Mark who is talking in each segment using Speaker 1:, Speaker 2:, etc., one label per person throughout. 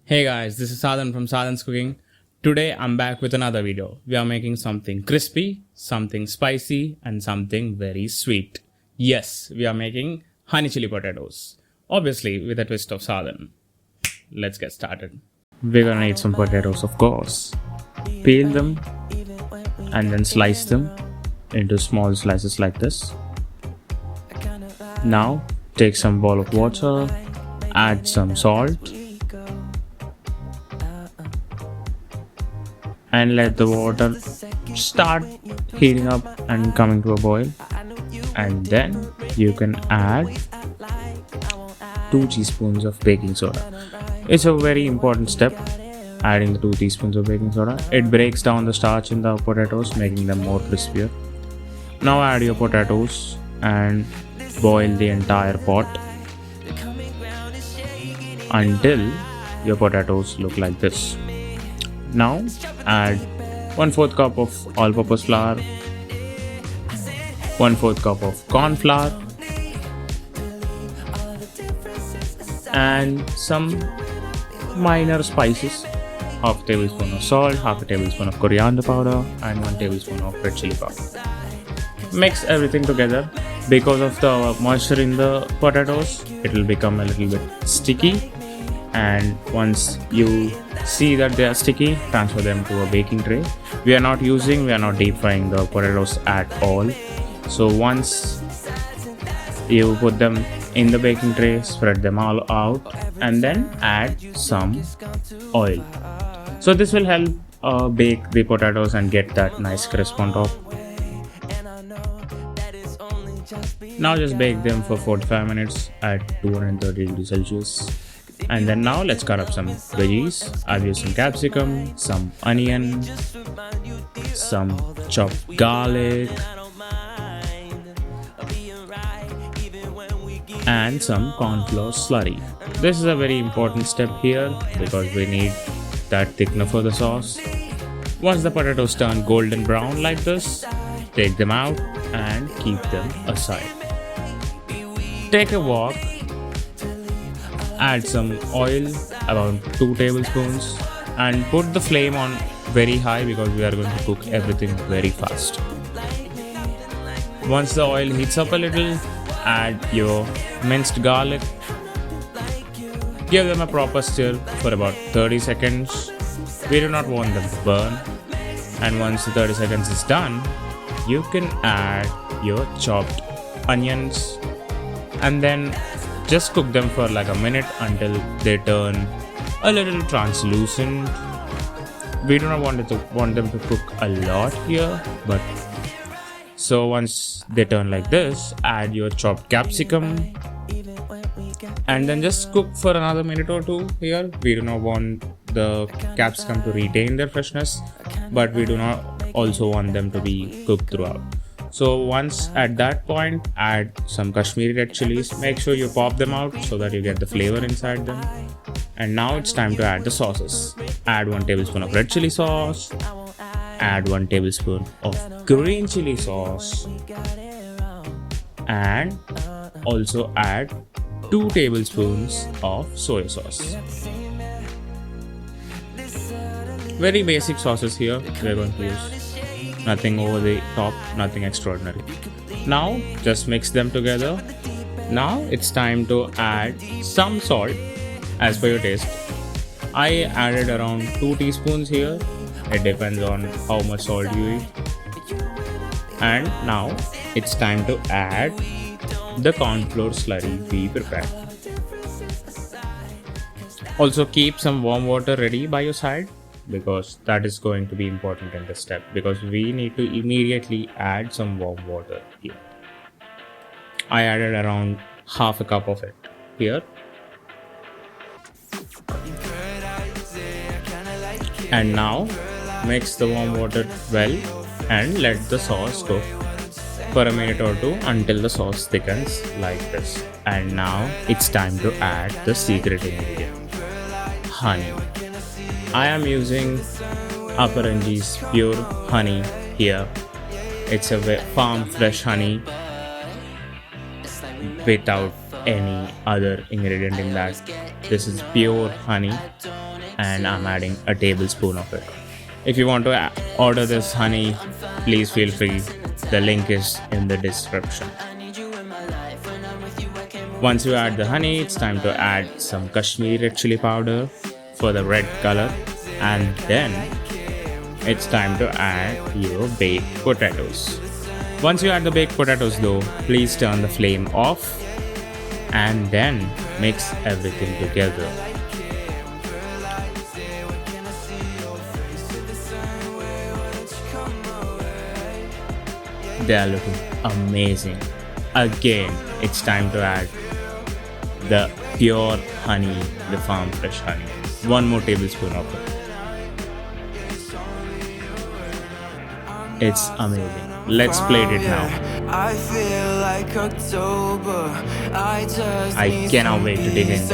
Speaker 1: Hey guys, this is Sadhan from Sadhan's Cooking. Today I'm back with another video. We are making something crispy, something spicy and something very sweet. Yes, we are making honey chili potatoes. Obviously with a twist of Sadhan. Let's get started. We're gonna need some potatoes, of course. Peel them and then slice them into small slices like this. Now take some bowl of water, add some salt and let the water start heating up and coming to a boil, and then you can add 2 teaspoons of baking soda. It's a very important step, adding the 2 teaspoons of baking soda. It breaks down the starch in the potatoes, making them more crispier. Now add your potatoes and boil the entire pot until your potatoes look like this. Now add 1/4 cup of all-purpose flour, 1/4 cup of corn flour, and some minor spices, half a tablespoon of salt, half a tablespoon of coriander powder, and 1 tablespoon of red chili powder. Mix everything together. Because of the moisture in the potatoes, it will become a little bit sticky, and once you see that they are sticky, transfer them to a baking tray. We are not deep frying the potatoes at all. So once you put them in the baking tray, spread them all out and then add some oil. So this will help bake the potatoes and get that nice crisp on top. Now just bake them for 45 minutes at 230 degrees Celsius. And then now let's cut up some veggies. I've used some capsicum, some onion, some chopped garlic, and some corn flour slurry. This is a very important step here because we need that thickener for the sauce. Once the potatoes turn golden brown like this, take them out and keep them aside. Take a wok. Add some oil, about 2 tablespoons, and put the flame on very high because we are going to cook everything very fast. Once the oil heats up a little, add your minced garlic. Give them a proper stir for about 30 seconds. We do not want them to burn. And once the 30 seconds is done, you can add your chopped onions and then just cook them for like a minute until they turn a little translucent. We do not want them to cook a lot here, but so once they turn like this, add your chopped capsicum and then just cook for another minute or 2 here. We do not want the capsicum to retain their freshness, but we do not also want them to be cooked throughout. So once at that point, add some Kashmiri red chilies. Make sure you pop them out so that you get the flavor inside them. And now it's time to add the sauces. Add 1 tablespoon of red chili sauce. Add 1 tablespoon of green chili sauce. And also add 2 tablespoons of soy sauce. Very basic sauces here we're going to use. Nothing over the top, nothing extraordinary. Now just mix them together. Now it's time to add some salt as per your taste. I added around 2 teaspoons here. It depends on how much salt you eat. And now it's time to add the corn flour slurry we prepared. Also keep some warm water ready by your side, because that is going to be important in this step, because we need to immediately add some warm water here. I added around half a cup of it here. And now mix the warm water well and let the sauce cook for a minute or 2 until the sauce thickens like this. And now it's time to add the secret ingredient, honey. I am using Aparanji's pure honey here. It's a farm fresh honey without any other ingredient in that. This is pure honey, and I'm adding a tablespoon of it. If you want to order this honey, please feel free. The link is in the description. Once you add the honey, it's time to add some Kashmiri red chili powder for the red color, and then it's time to add your baked potatoes. Once you add the baked potatoes though, please turn the flame off and then mix everything together. They are looking amazing. Again, it's time to add the pure honey, the farm fresh honey. 1 more tablespoon of it. It's amazing. Let's plate it now.
Speaker 2: I feel like October.
Speaker 1: I cannot wait to dig in, guys.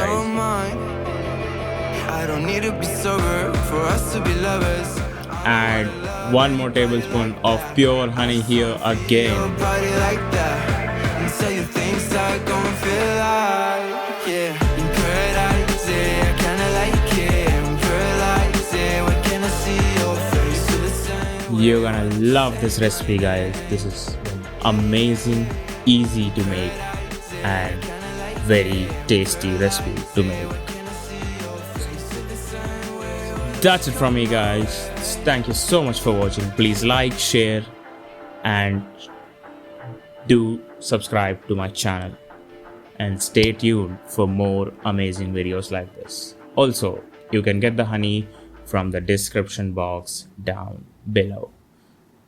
Speaker 2: I don't need to be sober for us to be lovers.
Speaker 1: Add 1 more tablespoon of pure honey here again.
Speaker 2: Body like that, and tell you things I don't feel like, yeah. In paradise, yeah, I kinda like it. In paradise, yeah, where can I see your face? To the sun.
Speaker 1: You're gonna love this recipe, guys. This is amazing, easy to make, and very tasty recipe to make. That's it from me, guys. Thank you so much for watching. Please like, share, and do subscribe to my channel, and stay tuned for more amazing videos like this. Also, you can get the honey from the description box down below.